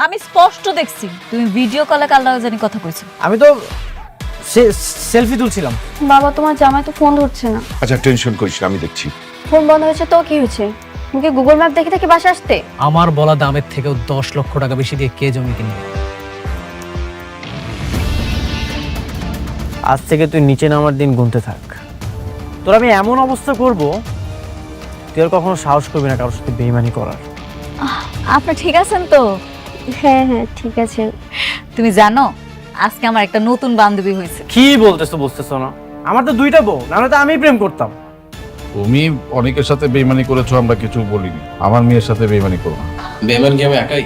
আমি স্পষ্ট দেখছি তুমি ভিডিও কলে কাল জানি কথা কইছো। আমি তো সেলফি তুলছিলাম। বাবা তোমার জামাই তো ফোন ধরছে না। আচ্ছা টেনশন করিস না, আমি দেখছি। ফোন বন্ধ হয়েছে তো কি হয়েছে? তুমি কি গুগল ম্যাপ দেখে বাসা আসতে? আমার বলা দামের থেকেও 10 লক্ষ টাকা বেশি দিয়ে কে জমি কিনবে? আজ থেকে তুই নিচে নামার দিন গুনতে থাক। তোর আমি এমন অবস্থা করব তুই আর কখনো সাহস করবি না কারোর সাথে বেইমানি করার। আপনি ঠিক আছেন তো? হ্যাঁ হ্যাঁ ঠিক আছে। তুমি জানো আজকে আমার একটা নতুন বান্ধবী হয়েছে। কি বলতেছো না? আমার তো দুইটা বউ, নাহলে তো আমি প্রেম করতাম। তুমি অনেকের সাথে বেইমানি করেছো, আমরা কিছু বলিনি। আমার মেয়ের সাথে বেইমানি করো না। বেইমান কি আমি একাই?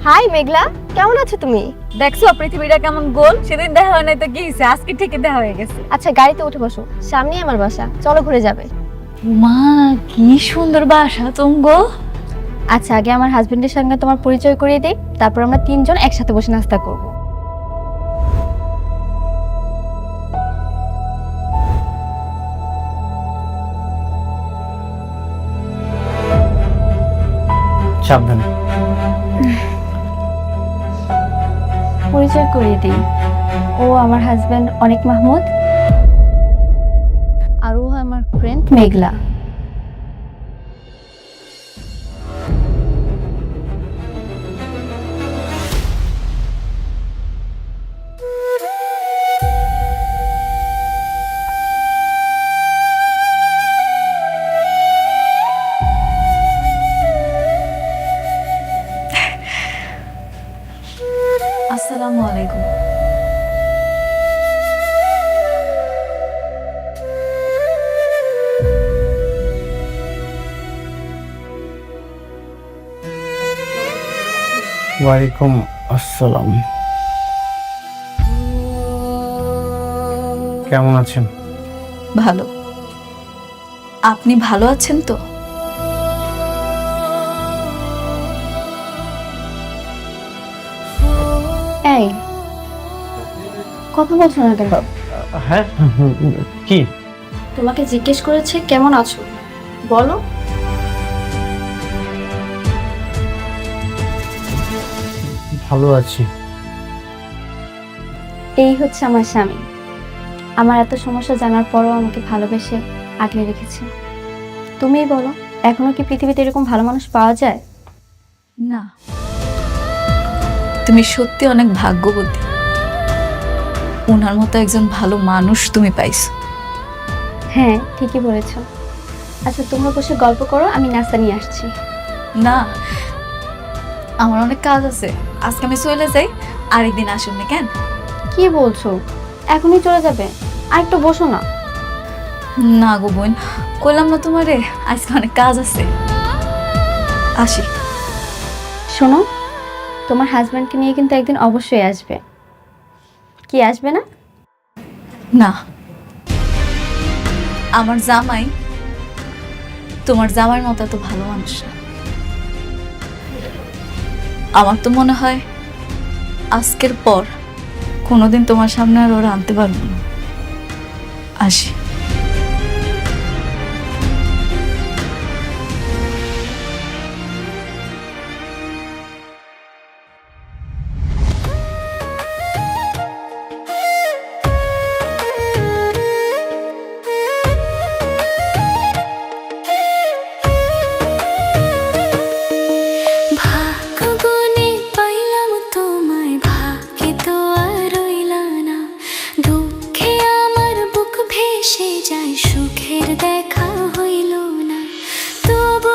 হাই মেঘলা, কেমন আছো তুমি? দেখছো পৃথিবীটা কেমন গোল? সেদিন দেখা হয় নাই তো কি হয়েছে, আজকে ঠিকই দেখা হয়ে গেছে। আচ্ছা গাড়িতে উঠে বসো, সামনেই আমার বাসা, চলো ঘুরে যাবে। মা কি সুন্দর বাসা তুমগো। আচ্ছা আগে আমার হাজবেন্ডের সঙ্গে তোমার পরিচয় করিয়ে দিই, তারপর আমরা তিনজন একসাথে বসে নাস্তা করব। সাবধানে। পরিচয় করিয়ে দিই, ও আমার হাজবেন্ড অনেক মাহমুদ, আর ও আমার ফ্রেন্ড মেঘলা। আসসালামু আলাইকুম। ওয়ালাইকুম আসসালাম। কেমন আছেন? ভালো। আপনি ভালো আছেন তো? এই কথা বলছো না কেন? হ্যাঁ কি? তোমাকে জিজ্ঞেস করেছে কেমন আছো, বলো। ভালো আছি। এই হচ্ছে আমার স্বামী। আমার এত সমস্যা জানার পরও আমাকে ভালোবেসে আগলে রেখেছে। তুমিই বলো, এখনো কি পৃথিবীতে এরকম ভালো মানুষ পাওয়া যায়? না, তুমি সত্যি অনেক ভাগ্যবতী। ওনার মতো একজন ভালো মানুষ তুমি পাইছো। হ্যাঁ ঠিকই বলেছো। আচ্ছা তোমরা বসে গল্প করো, আমি নাস্তা নিয়ে আসছি। না, আমার অনেক কাজ আছে, আজকে আমি চলে যাই। আরেকদিন আসুন না কেন? কি বলছো, এখনই চলে যাবে? আর একটু বসো না। না গো বোন, কইলাম না তোমারে আজকে অনেক কাজ আছে, আসি। শোনো, তোমার হাজব্যান্ডকে নিয়ে কিন্তু একদিন অবশ্যই আসবে। কি আসবে না? না, আমার জামাই তোমার জামাইয়ের মতো এত ভালো মানুষ না। আমার তো মনে হয় আজকের পর কোনোদিন তোমার সামনে আর ওরা আনতে পারবো না। আসি। ভাগ্যগুণে পাইলাম তোমায়, ভাগ্যে তো আর রইলা না। দুঃখে আমার বুক ভেসে যায়, সুখের দেখা হইল না। তবু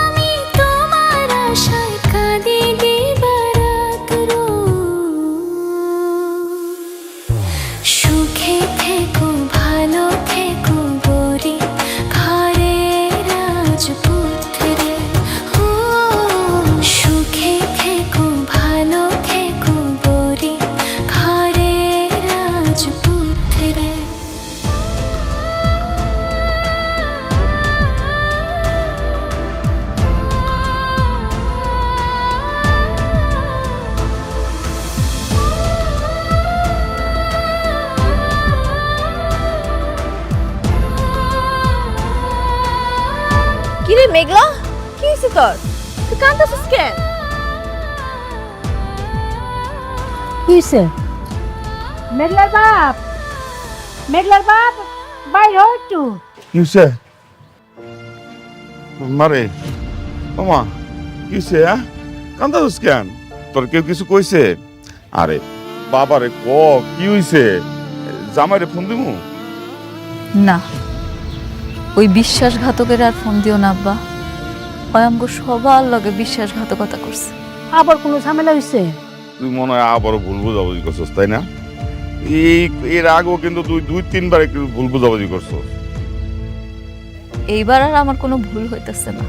আমি তোমার আশায় কাঁদি দিবারাত রোজ। সুখে থেকো ভালো থেকো গরি ঘরের রাজপুত্রে। ও সুখে থেকো ভালো থেকো গরি ঘরের রাজপুত্রে। কি রে মেঘলা, কি হয়েছে তোর? তুই কাঁদতেছিস কেন? কিসে মেঘলার বাপ বাইর হ একটু। কিসে মারে ওমা কিসে কান্দাস কেন? তোর কেউ কিছু কইছে? আরে বাবারে ক কি হইছে? জামাইরে ফোন দিমু? না, ওই বিশ্বাসঘাতকের আর ফোন দিও না আব্বা। হয় আমগো সবার লগে বিশ্বাসঘাতকতা করছে। আবার কোনো ঝামেলা হইছে? তুই মনে হয় আবারও ভুল বুঝাবুঝি করছিস তাই না? এর আগেও কিন্তু তুই 2-3 বার একটু ভুল বুঝাবুঝি করছিস। এইবার আর আমার কোনো ভুল হইতেছে না,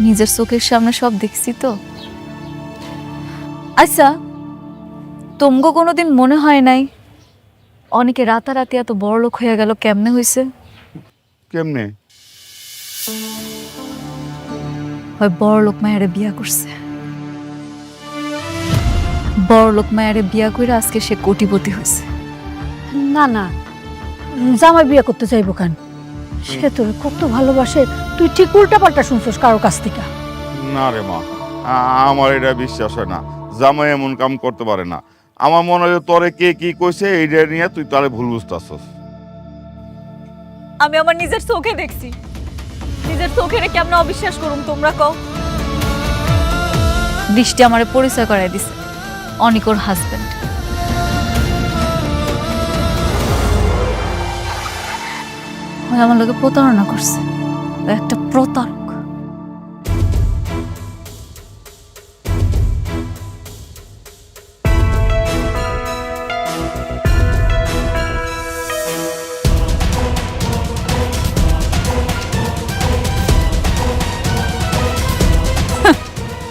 নিজের চোখের সামনে সব দেখছি তো। আচ্ছা, তোমগো কোনোদিন মনে হয় নাই অনেকে রাতারাতি এত বড় লোক হয়ে গেল? কেমনে হইছে? কেমনে? হয় বড় লোক মায়েরে বিয়া করছে, বড় লোক মায়েরে বিয়া করে আজকে সে কোটিপতি হয়েছে। না না, জামাই বিয়ে করতে চাইবো কেন? সে তোর কত ভালোবাসে, তুই ঠিক উল্টা পাল্টা শুনছস কারো কাছ থেকে। না রে মা, আমার এটা বিশ্বাস হয় না। জামাই এমন কাম করতে পারে না। আমার মনে হয় তোরে কে কি কইছে এইটা নিয়ে তুই তারে ভুল বুঝতাছস। আমি আমার নিজের চোখে দেখছি, নিজের চোখে কেমন অবিশ্বাস করুম তোমরা কও? বৃষ্টি আমারে পরিচয় করাই দিছে অনিকর হাজবেন্ড। আমার লোকে প্রতারণা করছে, ও একটা প্রতারক।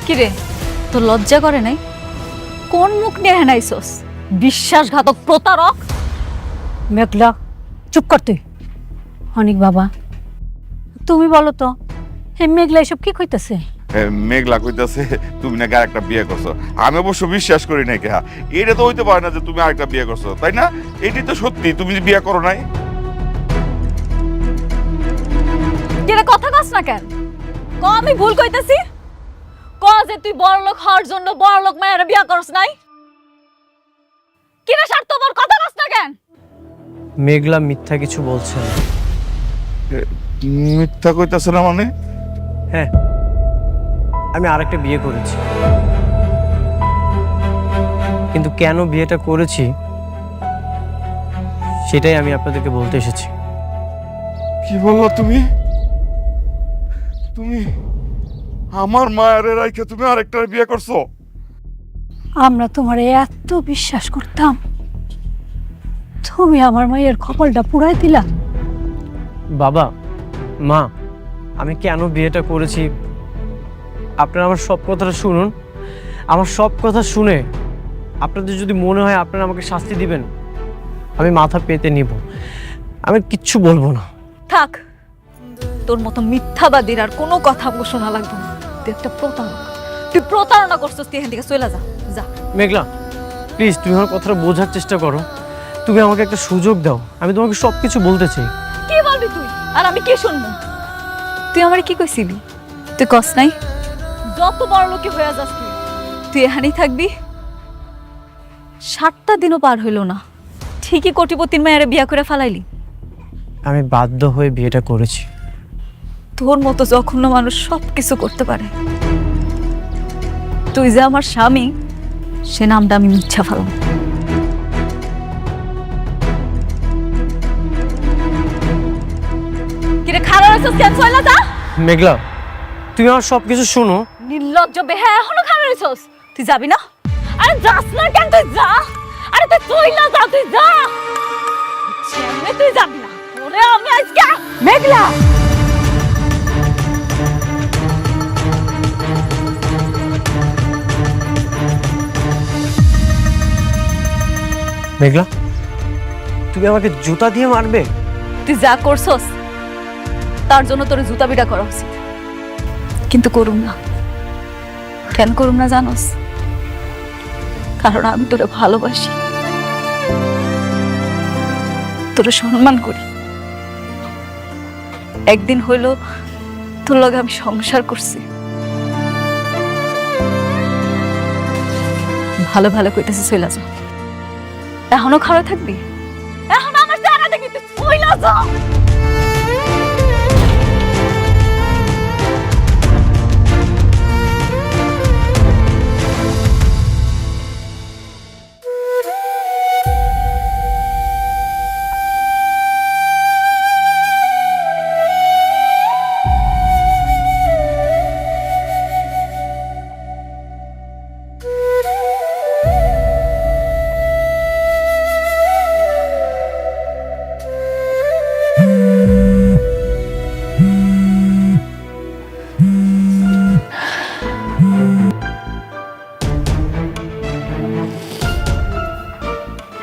কিরে, তোর লজ্জা করে নাই? কোন মুখ নিয়ে হেনাইছস? বিশ্বাসঘাতক, প্রতারক। মেঘলা, চুপ কর তুই। অনেক বাবা, তুমি বলো তো, হে মেঘলা এসব কি কইতাছে? মেঘলা কইতাছে তুমি নাকি আরেকটা বিয়ে করছো। আমি অবশ্য বিশ্বাস করি নাই। কে এটা তো হইতে পারে না যে তুমি আরেকটা বিয়ে করছো, তাই না? এটি তো সত্যি, তুমি বিয়ে করো নাই। কিরে কথা কস না কেন? ক আমি ভুল কইতাছি? ক যে তুই বড়লোক হওয়ার জন্য বড়লোক মায়ের বিয়া করছ নাই? কিরে স্বার্থপর, কথা কস না কেন? মেঘলা মিথ্যা কিছু বলছে না। মিথ্যা কইতাছে না মানে? হ্যাঁ, আমি আরেকটা বিয়ে করেছি, কিন্তু কেন বিয়েটা করেছি সেটাই আমি আপনাদেরকে বলতে এসেছি। কি বললো তুমি? তুমি আমার মায়ের রাইখে তুমি আরেকটা বিয়ে করছো? আমরা তোমার এত বিশ্বাস করতাম, তুমি আমার মায়ের কপালটা পুড়াই দিলা। বাবা, মা, আমি কেন বিয়েটা করেছি আপনারা আমার সব কথাটা শুনুন। আমার সব কথা শুনে আপনাদের যদি মনে হয় আপনারা আমাকে শাস্তি দিবেন, আমি মাথা পেতে নিব, আমি কিচ্ছু বলবো না। থাক, তোর মতো মিথ্যাবাদীর আর কোনো কথা আমাকে শোনা লাগবে না। তুই একটা প্রতারক, তুই প্রতারণা করছিস। তুই এখান থেকে চলে যা, যা। মেঘলা, প্লিজ তুমি আমার কথাটা বোঝার চেষ্টা করো। তুমি আমাকে একটা সুযোগ দাও, আমি তোমাকে সব কিছু বলতে চাই। কি বলবি তুই আর আমি কি শুনবো? তুই আমারে কি কইছিলি? তুই কস নাই যত বড় লোকে হয়ে যাস তুই এখানেই থাকবি? 7টা দিনও পার হইল না, ঠিকই কোটিপতির মায়ের বিয়া করে ফেলাইলি। আমি বাধ্য হয়ে বিয়েটা করেছি। তোর মতো জঘন্য মানুষ সব কিছু করতে পারে। তুই যে আমার স্বামী, সে নামটা আমি মিথ্যা ফেলাম। কিরে খারাপ আছিস কেন? চলে যা। মেঘলা, তুমি আমার সব কিছু শোনো। নির্লজ্জ বেহা, এখনো খারাপ আছিস? তুই যাবি না? আরে যাস না কেন? তুই যা। আরে তুই চইলা যা, তুই যা। তুই যাবি না? ওরে আমি আজকে মেঘলা, মেঘলা, তুমি আমাকে জুতা দিয়ে মারবে? তুই যা করছস তার জন্য তোর জুতা বিড়া করা উচিত, কিন্তু করুম না। কেন করুম না জানোস? কারণ আমি তোরে ভালোবাসি, তোরে সম্মান করি। একদিন হইল তোর লগে আমি সংসার করছি, ভালো ভালো কইতেছি চইলা যাও। এখনো খারাপ থাকবি? এখন আমার চেহারা দেখি তুই চইলা যাও।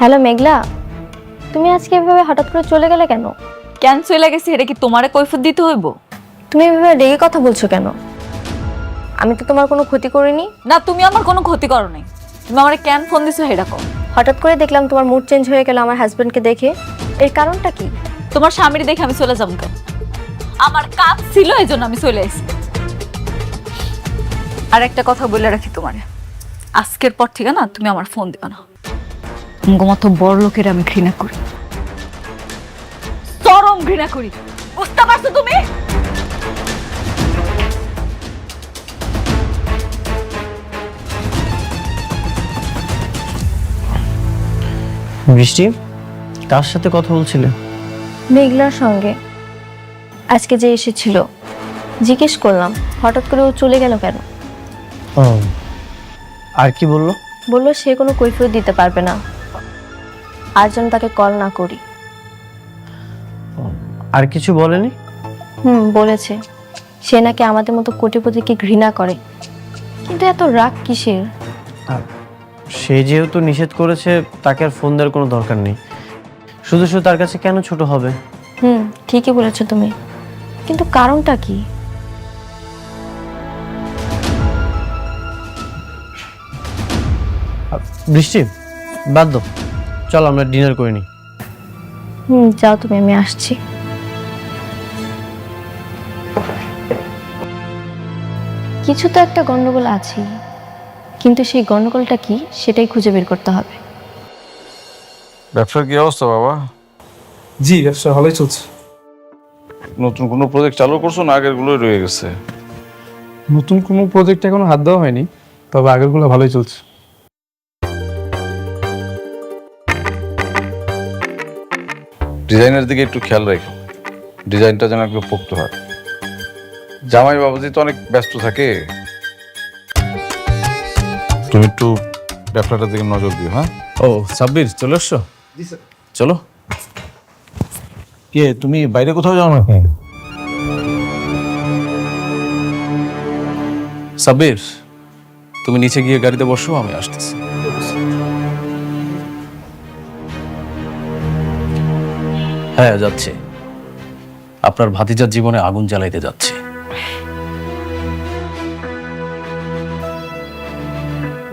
হ্যালো মেঘলা, তুমি আজকে এভাবে হঠাৎ করে চলে গেলে কেন? কেন চইলা গেছি এটা কি তোমারে কৈফিয়ত দিতে হইব? তুমি এভাবে রেগে কথা বলছো কেন? আমি তো তোমার কোনো ক্ষতি করিনি। না, তুমি আমার কোনো ক্ষতি করো নাই। তুমি আমারে কেন ফোন দিছো সেটা কও। হঠাৎ করে দেখলাম তোমার মুড চেঞ্জ হয়ে গেল আমার হাজবেন্ডকে দেখে। এর কারণটা কি? তোমার স্বামীর দেখে আমি চলে যাবো কেন? আমার কাজ ছিল, এই জন্য আমি চলে আসি। আর একটা কথা বলে রাখি তোমারে, আজকের পর থেকে না তুমি আমার ফোন দিও না। মতো বড় লোকের আমি ঘৃণা করি, চরম ঘৃণা করি। বুঝতে পারছো তুমি? বৃষ্টি, কার সাথে কথা বলছিলে? মেঘলার সঙ্গে। আজকে যে এসেছিল, জিজ্ঞেস করলাম হঠাৎ করে ও চলে গেল কেন। ও, আর কি বললো? বললো সে কোনো কৈফিয়ত দিতে পারবে না, আর যেন তাকে কল না করি। আর কিছু বলেনি? বলেছে সে নাকি আমাদের মতো কোটিপতিকে ঘৃণা করে, কিন্তু এত রাগ কিসের? সে যেহেতু নিষেধ করেছে, তাকে আর ফোন দেওয়ার কোনো দরকার নেই। শুধু শুধু তার কাছে কেন ছোট হবে? ঠিকই বলেছো তুমি, কিন্তু কারণটা কি? বৃষ্টি, বাদ দাও, চল আমরা ডিনার করে নিই। যাও তুমি, আমি আসছি। কিছু তো একটা গন্ডগোল আছে, কিন্তু সেই গন্ডগোলটা কি সেটাই খুঁজে বের করতে হবে। ব্যবসার কি অবস্থা বাবা? জি, ব্যবসা ভালোই চলছে। নতুন কোনো প্রজেক্ট চালু করছো না আগের গুলোই রয়ে গেছে? নতুন কোনো প্রজেক্টে এখনো হাত দেওয়া হয়নি, তবে আগেরগুলো ভালোই চলছে। ডিজাইনের দিকে একটু খেয়াল রাখো, ডিজাইনটা যেন একটু পোক্ত হয়। জামাই বাবাজি তো অনেক ব্যস্ত থাকে, তুমি একটু ব্যবসাটার দিকে নজর দিও। হ্যাঁ। ও সাব্বির, চলে এসছো? চলো। কে তুমি বাইরে কোথাও যাও নাকি? সাব্বির, তুমি নিচে গিয়ে গাড়িতে বসো, আমি আসতেছি। হ্যাঁ, যাচ্ছে। আপনার ভাতিজার জীবনে আগুন জ্বালাইতে যাচ্ছে।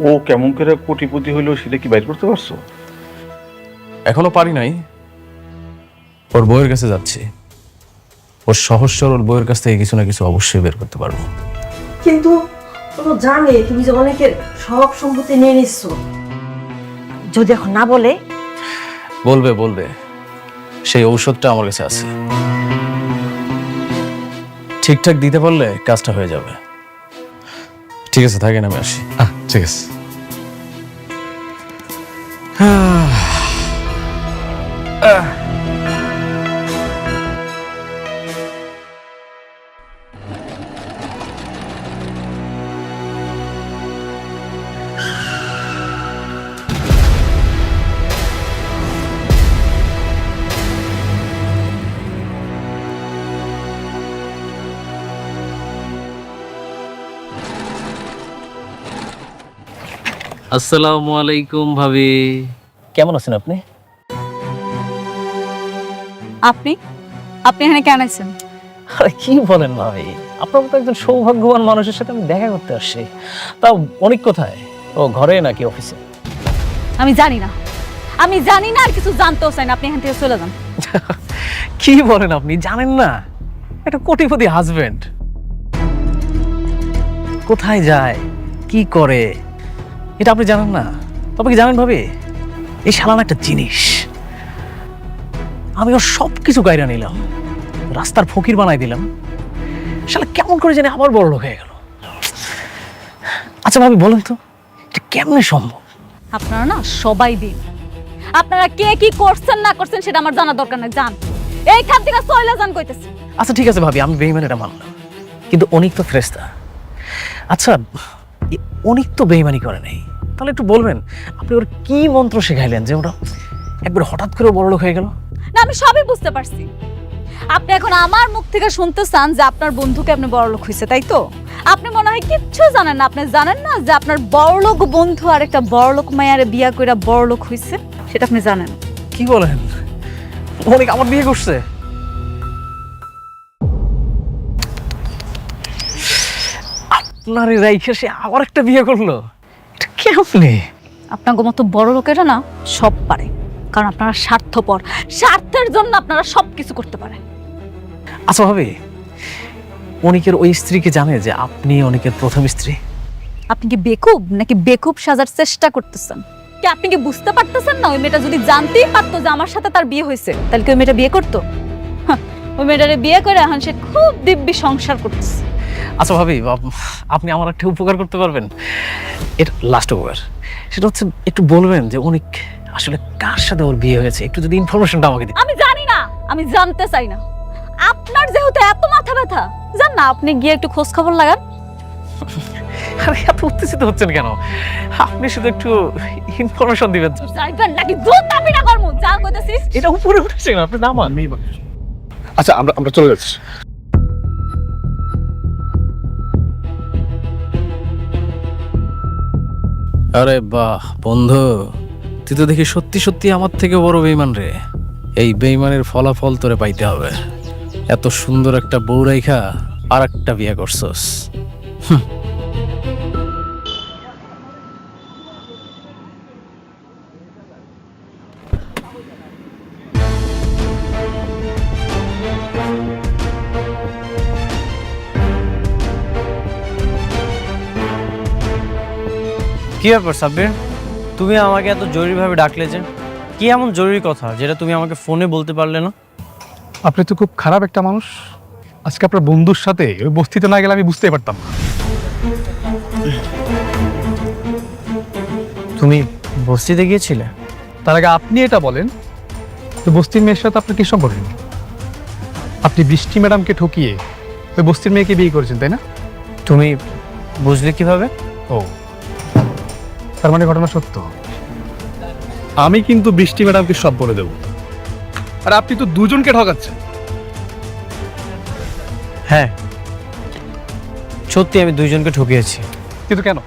ও কেমন করে কোটিপতি হইলো সেটা কি বাইর করতে পারছো? এখনো পারি নাই। ওর বউয়ের কাছে যাচ্ছে। ওর সহজ সরল বউয়ের কাছ থেকে কিছু না কিছু অবশ্যই বের করতে পারবো। কিন্তু ও তো জানে তুমি যে অনেকের সব সম্পত্তি নিয়ে নিচ্ছ। যদি এখন না বলে? বলবে বলবে, সেই ঔষধটা আমার কাছে আছে। ঠিকঠাক দিতে পারলে কাজটা হয়ে যাবে। ঠিক আছে, থাকেন, আমি আসি। ঠিক আছে। আসসালামু আলাইকুম ভাবি। কেমন আছেন আপনি? আপনি আপনি এখানে কেন আছেন? আরে কি বলেন ভাবি, আপনার মতো একজন সৌভাগ্যবান মানুষের সাথে আমি দেখা করতে আসছি। তাও অনেক কোথায়? ও ঘরে নাকি অফিসে? আমি জানি না, আর কিছু জানতেও চাই না। আপনি এখান থেকে চলে যান। কি বলেন আপনি, জানেন না? একটা কোটিপতি হাজবেন্ড কোথায় যায়, কি করে, এটা আপনি জানেন না? তবে কি জানেন ভাবি, এই শালা না একটা জিনিস। আমি ওর সব কিছু গাইরা নিলাম, রাস্তার ফকির বানাই দিলাম, শালা কেমন করে জানি আবার বড় লোক হয়ে গেল। আচ্ছা ভাবি বলেন তো, এটা কেমনে সম্ভব? আপনারা না সবাই দিন, আপনারা কে কি করছেন না করছেন সেটা আমার জানা দরকার নাই। জান এইখান থেকে সয়লা জান কইতেছে। আচ্ছা ঠিক আছে ভাবি, আমি বেইমান এটা মানলাম, কিন্তু অনিক তো ফেরেশতা। আচ্ছা অনিক তো বেইমানি করে নাই, তাহলে একটু বলবেন আপনি ওর কি মন্ত্র শেখাইলেন যে ওটা একবার হঠাৎ করে বড় লোক হয়ে গেল? না আমি সবই বুঝতে পারছি। আপনি এখন আমার মুখ থেকে শুনতে চান যে আপনার বন্ধুকে আপনি বড়লোক হয়েছে, তাই তো? আপনি মনে হয় কিচ্ছু জানেন না। আপনি জানেন না যে আপনার বড়লোক বন্ধু আর একটা বড়লোক মায়ারে বিয়া কইরা বড়লোক হয়েছে, সেটা আপনি জানেন। কি বলেন? অনেক আমার বিয়ে করছে? আপনার রাইখে সে আবার একটা বিয়ে করলো? এটা কেমনে? আপনার মতো বড় লোকেরা না সব পারে, কারণ আপনারা স্বার্থপর। স্বার্থের জন্য আপনারা সবকিছু করতে পারেন। আচ্ছা ভাবি, অনিকের ওই স্ত্রীকে জানে যে আপনি অনিকের প্রথম স্ত্রী? আপনি কি বেকুব নাকি বেকুব সাজার চেষ্টা করতেছেন? কি আপনি কি বুঝতে পারতেছেন না? ওই মেয়েটা যদি জানতেই পারতো যে আমার সাথে তার বিয়ে হয়েছে, তাহলে কি ওই মেয়েটা বিয়ে করতো? ওই মেয়েটারে বিয়ে করে এখন সে খুব দিব্যি সংসার করতেছে। আচ্ছা ভাবি, আপনি আমার একটা উপকার করতে পারবেন? এটা লাস্ট উপকার, সেটা হচ্ছে একটু বলবেন যে অনিক আসলে কার সাথে ওর বিয়ে হয়েছে, একটু যদি ইনফরমেশনটা আমাকে দিন। আমি জানি না, আমি জানতে চাই না। আপনার যেহেতু এত মাথা ব্যথা, জান না আপনি গিয়ে একটু খোঁজ খবর লাগান। আরে এত উত্তেজিত হচ্ছেন কেন? আপনি শুধু একটু ইনফরমেশন দিবেন। যাইবেন নাকি জুতা পিটা করমু? যা কইতাছিস এটা উপরে উঠেছে না, আপনি নামান। আচ্ছা আমরা চলে যাচ্ছি। আরে বাহ বন্ধু, তুই তো দেখি সত্যি সত্যি আমার থেকে বড় বেইমান রে। এই বেইমানের ফলাফল তোরে পাইতে হবে। এত সুন্দর একটা বউ রাইখা আর একটা বিয়ে করছস। কি ব্যাপার সাব্বির, তুমি আমাকে এত জরুরিভাবে ডাকলে যে? কি এমন জরুরি কথা যেটা তুমি আমাকে ফোনে বলতে পারলে না? আপনি তো খুব খারাপ একটা মানুষ। আজকে আপনার বন্ধুর সাথে ওই বস্তিতে না গেলে আমি বুঝতেই পারতাম না। তুমি বস্তিতে গিয়েছিলে? তার আগে আপনি এটা বলেন, তো বস্তির মেয়ের সাথে আপনার কি সম্পর্ক? আপনি বৃষ্টি ম্যাডামকে ঠকিয়ে ওই বস্তির মেয়েকে বিয়ে করেছেন, তাই না? তুমি বুঝলে কিভাবে? ও, তার মানে ঘটনা সত্য। আমি কিন্তু বৃষ্টি ম্যাডামকে সব বলে দেব। আর আপনি তো দুজনকে ঠকাচ্ছেন। হ্যাঁ সত্যি, আমি দুইজনকে ঠকিয়েছি। কিন্তু কেন?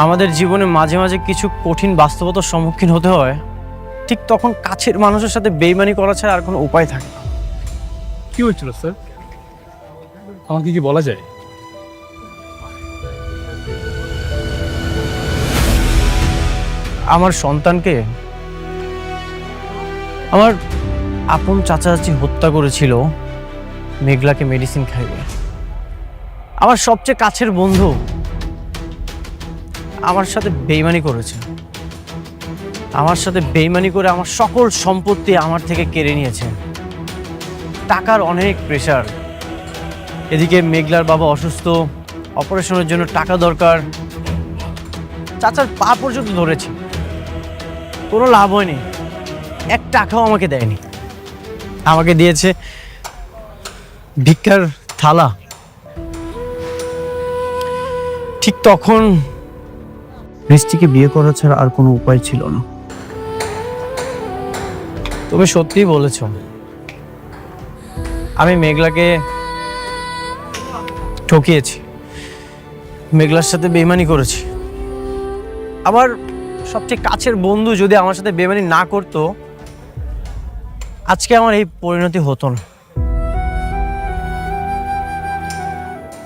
আমাদের জীবনে মাঝে মাঝে কিছু কঠিন বাস্তবতার সম্মুখীন হতে হয়, ঠিক তখন কাছের মানুষের সাথে বেইমানি করা ছাড়া আর কোনো উপায় থাকে না। কি হয়েছিল স্যার, আমাকে কি বলা যায়? আমার সন্তানকে আমার আপন চাচা চাচি হত্যা করেছিল মেঘলাকে মেডিসিন খাইয়ে। আমার সবচেয়ে কাছের বন্ধু আমার সাথে বেইমানি করেছে। আমার সাথে বেইমানি করে আমার সকল সম্পত্তি আমার থেকে কেড়ে নিয়েছে। টাকার অনেক প্রেশার, এদিকে মেঘলার বাবা অসুস্থ, অপারেশনের জন্য টাকা দরকার। চাচার পা পর্যন্ত ধরেছি, কোনো লাভ হয়নি। 1 টাকাও আমাকে দেয়নি। আমাকে দিয়েছে ভিক্ষার থালা। ঠিক তখন বৃষ্টিকে বিয়ে করা ছাড়া আর কোনো উপায় ছিল না। তুমি সত্যিই বলেছ, আমি মেঘলাকে ঠকিয়েছি, মেঘলার সাথে বেইমানি করেছি। আমার সবচেয়ে কাছের বন্ধু যদি আমার সাথে বেইমানি না করতো, আজকে আমার এই পরিণতি হতো না।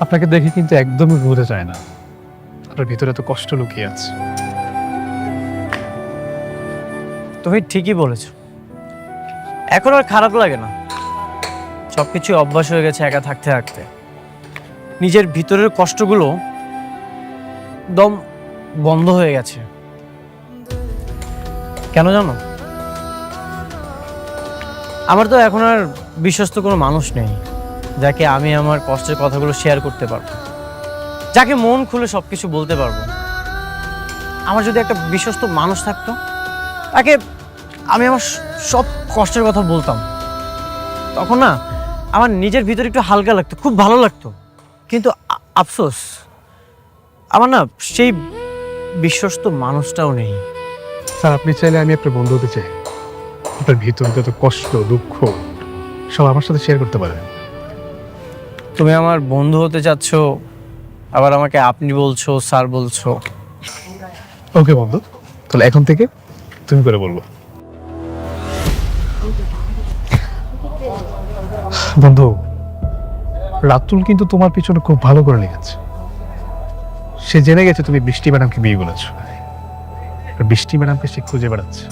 আপনাকে দেখে কিন্তু একদমই বোঝা যায় না আপনার ভিতরে এত কষ্ট লুকিয়ে আছে। তুমি ঠিকই বলেছ, এখন আর খারাপ লাগে না। সবকিছু অভ্যাস হয়ে গেছে একা থাকতে থাকতে। নিজের ভিতরের কষ্টগুলো দম বন্ধ হয়ে গেছে। কেন জানো? আমার তো এখন আর বিশ্বস্ত কোনো মানুষ নেই যাকে আমি আমার কষ্টের কথাগুলো শেয়ার করতে পারবো, যাকে মন খুলে সবকিছু বলতে পারবো। আমার যদি একটা বিশ্বস্ত মানুষ থাকতো, তাকে আমি আমার সব কষ্টের কথা বলতাম, তখন না আমার নিজের ভিতরে একটু হালকা লাগতো, খুব ভালো লাগতো। কিন্তু আফসোস, আমার না সেই বিশ্বস্ত মানুষটাও নেই। স্যার, আপনি চাইলে আমি আপনার বন্ধু হতে চাই। আপনার ভিতরে যত কষ্ট, দুঃখ সব আমার সাথে শেয়ার করতে পারেন। তুমি আমার বন্ধু হতে চাচ্ছ, আবার আমাকে আপনি বলছো, স্যার বলছো। ওকে বন্ধু, তাহলে এখন থেকে তুমি করে বলবো। বন্ধু, রাতুল কিন্তু তোমার পিছনে খুব ভালো করে লেগেছে। সে জেনে গেছে তুমি বৃষ্টি ম্যাডামকে বিয়ে বলেছো, আর বৃষ্টি ম্যাডামকে সে খুঁজে বেড়াচ্ছে।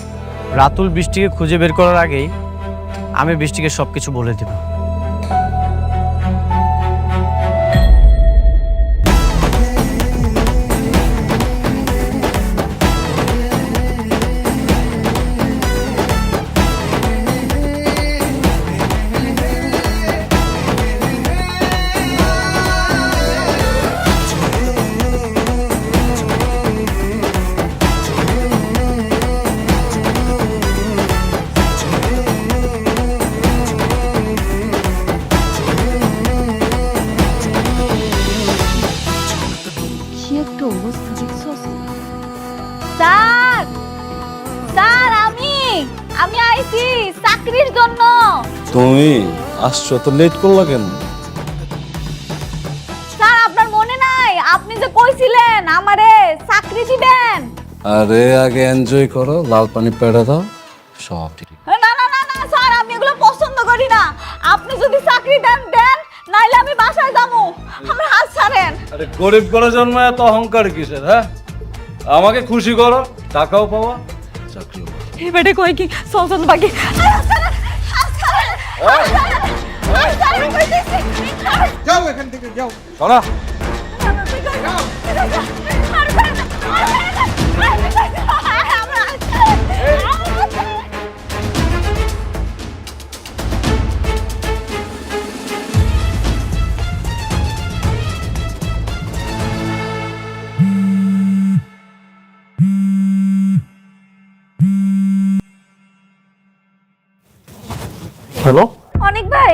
রাতুল বৃষ্টিকে খুঁজে বের করার আগেই আমি বৃষ্টিকে সবকিছু বলে দেব। কি একটা অবস্থা দেখছস? স্যার, স্যার, আমি আইছি চাকরির জন্য। তুমি আসছো তো লেট করলা কেন? স্যার, আপনার মনে নাই আপনি যে কইছিলেন আমারে চাকরি দিবেন? আরে আগে এনজয় করো, লাল পানি পেড়ে দাও, সব ঠিক। না না না না স্যার, আমি এগুলো পছন্দ করি না। আপনি যদি চাকরি দেন দেন, নাইলে আমি বাসায় যাবো। আমার হাত ছাড়েন। আরে গরিব করে জন্মায় এত অহংকার কিসের? হ্যাঁ, আমাকে খুশি করো, টাকাও পাওয়া, চাকরিও পাওয়া। এই বেটে কই কি চলছেন বাকি? যাও এখান থেকে, যাও সরা। হ্যালো, অনেক ভাই,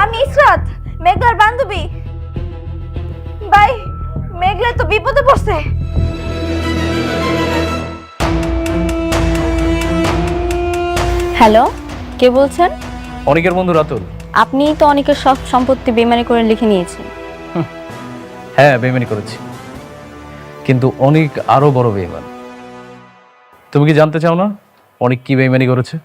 আমি ইসরাত, মেঘলার বান্ধবী। ভাই, মেঘলা তো বিপদে পড়ছে। হ্যালো, কে বলছেন? অনেকের বন্ধু রাতুল। আপনি তো অনেকের সব সম্পত্তি বেমানি করে লিখে নিয়েছেন। হ্যাঁ, বেইমানি করেছি, কিন্তু অনেক আরো বড় বেইমান। তুমি কি জানতে চাও না অনেক কি বেইমানি করেছে?